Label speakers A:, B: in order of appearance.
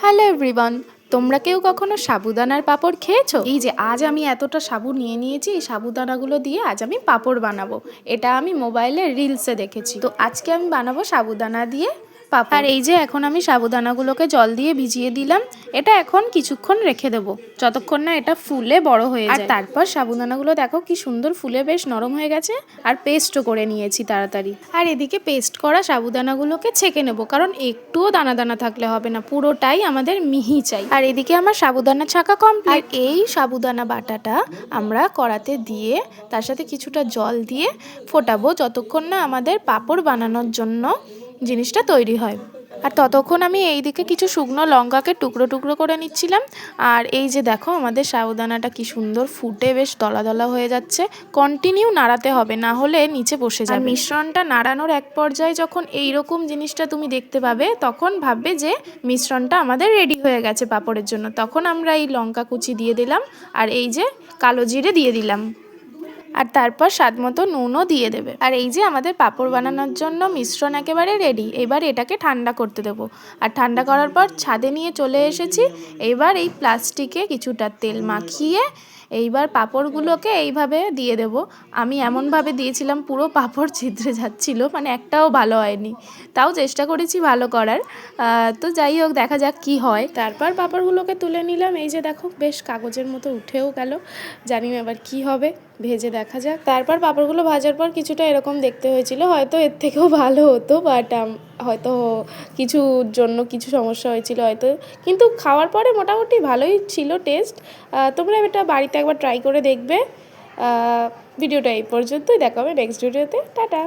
A: Hello everyone, তোমরা কেউ কখনো সাবুদানার পাঁপড় খেয়েছো? এই যে আজ আমি এতটা সাবু নিয়ে নিয়েছি, এই সাবুদানাগুলো দিয়ে আজ আমি পাঁপড় বানাবো। এটা আমি মোবাইলে রিলসে দেখেছি। তো আজকে আমি বানাবো সাবুদানা দিয়ে পাঁপড়। আর এই যে এখন আমি সাবুদানাগুলোকে জল দিয়ে ভিজিয়ে দিলাম। এটা এখন কিছুক্ষণ রেখে দেবো, যতক্ষণ না এটা ফুলে বড় হয়ে যায়। আর তারপর সাবুদানাগুলো দেখো কি সুন্দর ফুলে বেশ নরম হয়ে গেছে। আর পেস্টও করে নিয়েছি তাড়াতাড়ি। আর এদিকে পেস্ট করা সাবুদানাগুলোকে ছেঁকে নেবো, কারণ একটুও দানা দানা থাকলে হবে না, পুরোটাই আমাদের মিহি চাই। আর এদিকে আমার সাবুদানা ছাকা কমপ্লিট। আর এই সাবুদানা বাটাটা আমরা কড়াতে দিয়ে তার সাথে কিছুটা জল দিয়ে ফোটাবো, যতক্ষণ না আমাদের পাঁপড় বানানোর জন্য জিনিসটা তৈরি হয়। আর ততক্ষণ আমি এইদিকে কিছু শুকনো লঙ্কাকে টুকরো টুকরো করে নিচ্ছিলাম। আর এই যে দেখো আমাদের সাবুদানাটা কি সুন্দর ফুটে বেশ দলা দলা হয়ে যাচ্ছে। কন্টিনিউ নাড়াতে হবে, না হলে নিচে বসে যাবে। মিশ্রণটা নাড়ানোর এক পর্যায়ে যখন এইরকম জিনিসটা তুমি দেখতে পাবে, তখন ভাববে যে মিশ্রণটা আমাদের রেডি হয়ে গেছে পাঁপড়ের জন্য। তখন আমরা এই লঙ্কা কুচি দিয়ে দিলাম, আর এই যে কালো জিরে দিয়ে দিলাম, আর তারপর স্বাদ মতো নুনও দিয়ে দেবে। আর এই যে আমাদের পাঁপড় বানানোর জন্য মিশ্রণ একেবারে রেডি। এবার এটাকে ঠান্ডা করতে দেবো। আর ঠান্ডা করার পর ছাদে নিয়ে চলে এসেছি। এইবার এই প্লাস্টিকে কিছুটা তেল মাখিয়ে এইবার পাঁপড়গুলোকে এইভাবে দিয়ে দেব। আমি এমনভাবে দিয়েছিলাম পুরো পাঁপড় ছিদ্রে যাচ্ছিল, মানে একটাও ভালো হয়নি। তাও চেষ্টা করেছি ভালো করার। তো যাই হোক, দেখা যাক কি হয়। তারপর পাঁপড়গুলোকে তুলে নিলাম। এই যে দেখো বেশ কাগজের মতো উঠেও গেল। জানি না এবার কি হবে, ভেজে দেখা যাক। তারপর পাঁপড়গুলো ভাজার পর কিছুটা এরকম দেখতে হয়েছিল, হয়তো এর থেকেও ভালো হতো, বাট হয়তো কিছুর জন্য কিছু সমস্যা হয়েছিল হয়তো, কিন্তু খাওয়ার পরে মোটামুটি ভালোই ছিল টেস্ট। তোমরা এটা বাড়িতে একবার ট্রাই করে দেখবে। ভিডিওটা এই পর্যন্তই, দেখা হবে নেক্সট ভিডিওতে। টাটা।